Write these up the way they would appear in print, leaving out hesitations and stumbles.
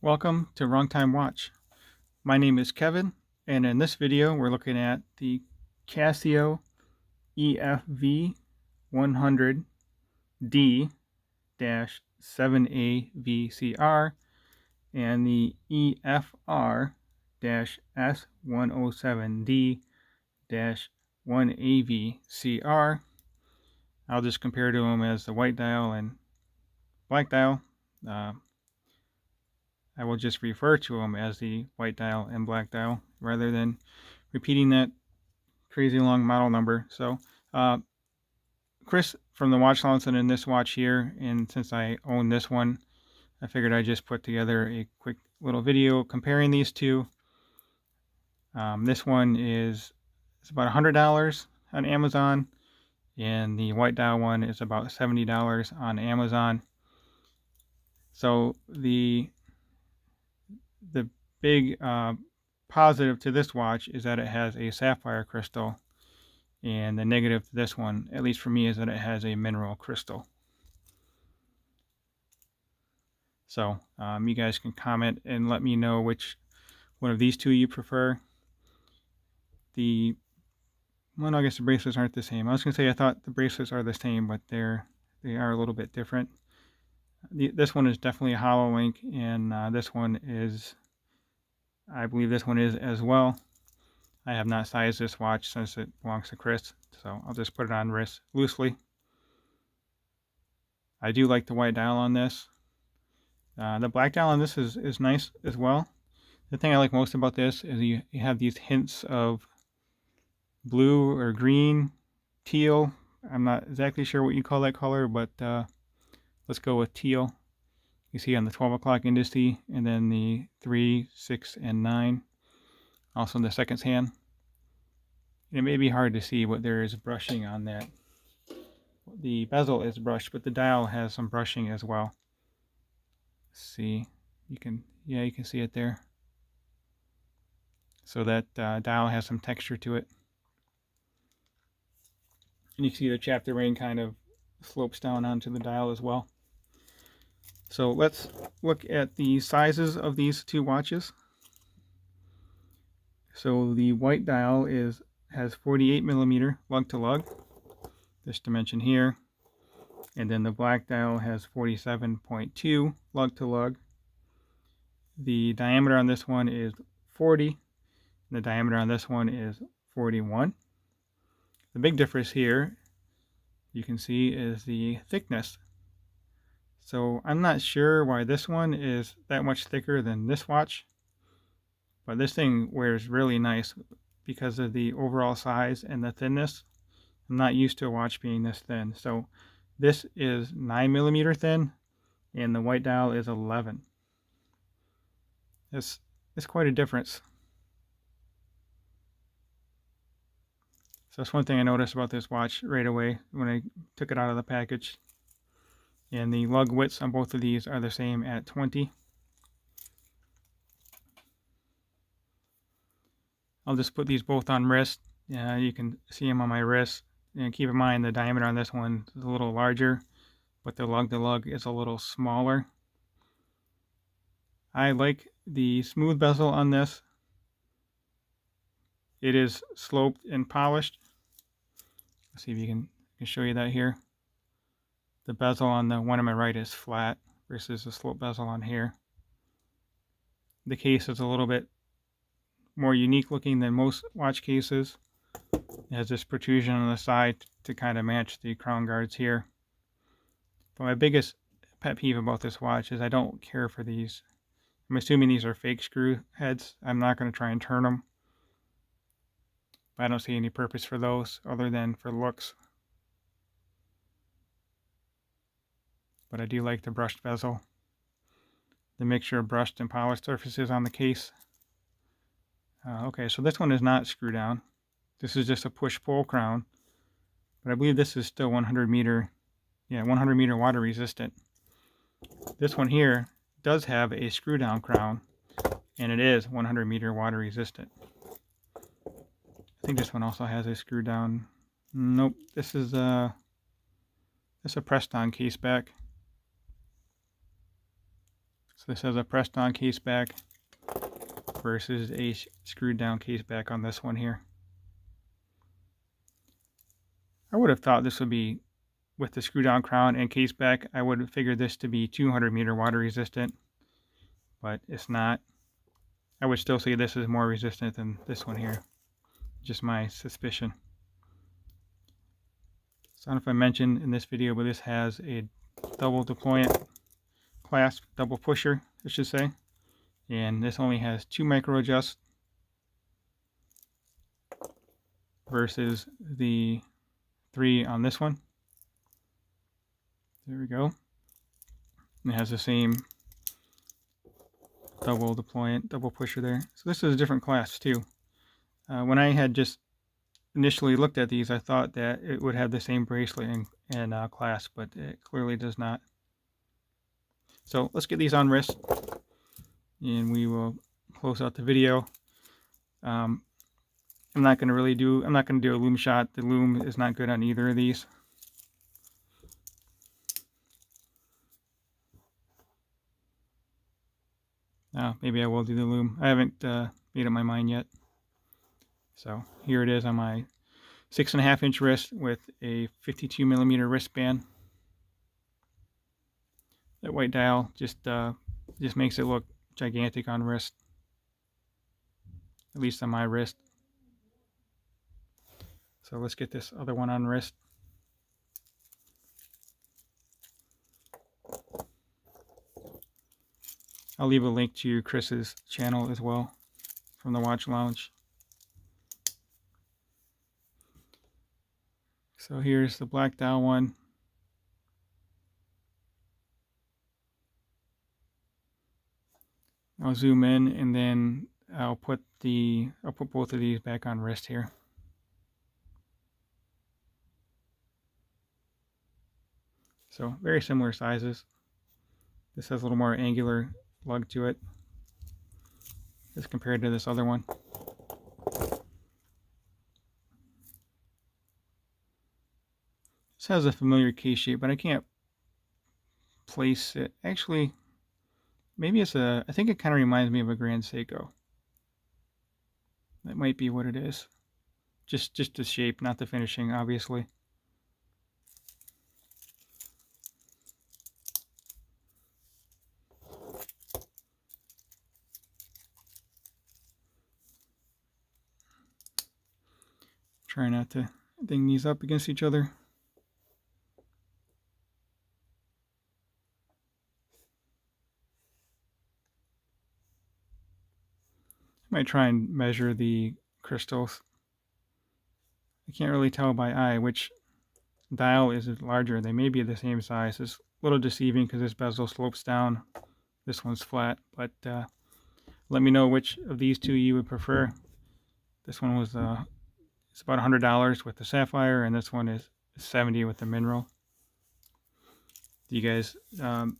Welcome to Wrong Time Watch. My name is Kevin, and in this video we're looking at the Casio EFV-100D-7AVCR and the EFR-S107D-1AVCR. I'll just compare to them as the white dial and black dial. I will just refer to them as the white dial and black dial rather than repeating that crazy long model number. So Chris from the Watch Lounge in this watch here, and since I own this one, I figured I'd just put together a quick little video comparing these two. This one is about $100 on Amazon, and the white dial one is about $70 on Amazon. So the big positive to this watch is that it has a sapphire crystal, and the negative to this one, at least for me, is that it has a mineral crystal. So you guys can comment and let me know which one of these two you prefer. Well, I guess the bracelets aren't the same. I was going to say I thought the bracelets are the same, but they are a little bit different. This one is definitely a hollow link, and this one is, I believe this one is as well. I have not sized this watch since it belongs to Chris, so I'll just put it on wrist loosely. I do like the white dial on this. The black dial on this is nice as well. The thing I like most about this is you have these hints of blue or green, teal. I'm not exactly sure what you call that color, but let's go with teal. You see on the 12 o'clock indice, and then the 3, 6, and 9. Also in the seconds hand. And it may be hard to see what there is brushing on that. The bezel is brushed, but the dial has some brushing as well. Let's see, you can see it there. So that dial has some texture to it. And you can see the chapter ring kind of slopes down onto the dial as well. So let's look at the sizes of these two watches. So the white dial has 48mm lug to lug, this dimension here, and then the black dial has 47.2 lug to lug. The diameter on this one is 40, and the diameter on this one is 41. The big difference here, you can see, is the thickness. So I'm not sure why this one is that much thicker than this watch, but this thing wears really nice because of the overall size and the thinness. I'm not used to a watch being this thin. So this is 9mm thin, and the white dial is 11. It's quite a difference. So that's one thing I noticed about this watch right away when I took it out of the package. And the lug widths on both of these are the same at 20. I'll just put these both on wrist. You can see them on my wrist. And keep in mind the diameter on this one is a little larger, but the lug to lug is a little smaller. I like the smooth bezel on this. It is sloped and polished. Let's see if you can show you that here. The bezel on the one on my right is flat versus the slope bezel on here. The case is a little bit more unique looking than most watch cases. It has this protrusion on the side to kind of match the crown guards here. But my biggest pet peeve about this watch is I don't care for these. I'm assuming these are fake screw heads. I'm not going to try and turn them. I don't see any purpose for those other than for looks. But I do like the brushed bezel. The mixture of brushed and polished surfaces on the case. Okay, so this one is not screw down. This is just a push-pull crown. But I believe this is still 100 meter water resistant. This one here does have a screw down crown, and it is 100 meter water resistant. I think this one also has a screw down. Nope, this is a pressed on case back. So this has a pressed on case back versus a screwed down case back on this one here. I would have thought this would be, with the screw down crown and case back, I would have figured this to be 200 meter water resistant, but it's not. I would still say this is more resistant than this one here. Just my suspicion. So I don't know if I mentioned in this video, but this has a double deployant clasp, double pusher, I should say. And this only has 2 micro adjusts versus the 3 on this one. There we go. And it has the same double deployant, double pusher there. So this is a different clasp too. When I had just initially looked at these, I thought that it would have the same bracelet and clasp, but it clearly does not. So let's get these on wrist, and we will close out the video. I'm not going to do a loom shot. The loom is not good on either of these. Maybe I will do the loom. I haven't made up my mind yet. So here it is on my 6.5 inch wrist with a 52 millimeter wristband. That white dial just makes it look gigantic on wrist, at least on my wrist. So let's get this other one on wrist. I'll leave a link to Chris's channel as well from the Watch Lounge. So here's the black dial one. I'll zoom in, and then I'll put both of these back on wrist here. So very similar sizes. This has a little more angular lug to it as compared to this other one. This has a familiar case shape, but I can't place it. Actually, maybe I think it kind of reminds me of a Grand Seiko. That might be what it is. Just the shape, not the finishing, obviously. Try not to ding these up against each other. I might try and measure the crystals. I can't really tell by eye which dial is larger. They may be the same size. It's a little deceiving because this bezel slopes down. This one's flat, but let me know which of these two you would prefer. This one was it's about $100 with the sapphire, and this one is $70 with the mineral. Do you guys have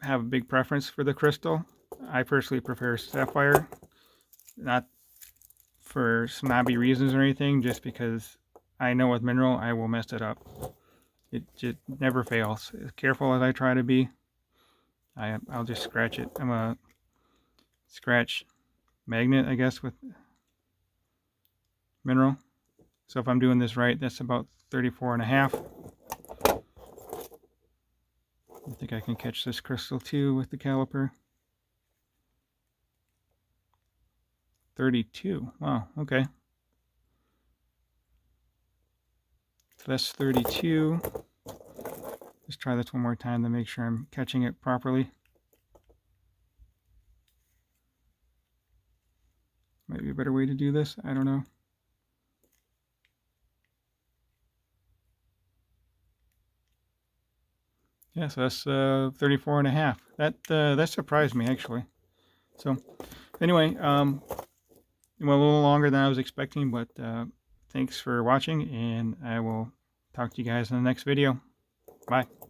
a big preference for the crystal? I personally prefer sapphire, not for snobby reasons or anything, just because I know with mineral I will mess it up. It just never fails. As careful as I try to be, I'll just scratch it. I'm a scratch magnet, I guess, with mineral. So if I'm doing this right, that's about 34.5. I think I can catch this crystal too with the caliper. 32. Wow, okay. So that's 32. Let's try this one more time to make sure I'm catching it properly. Might be a better way to do this. I don't know. Yeah, so that's 34.5. That surprised me actually. So anyway, it went a little longer than I was expecting, but thanks for watching, and I will talk to you guys in the next video. Bye.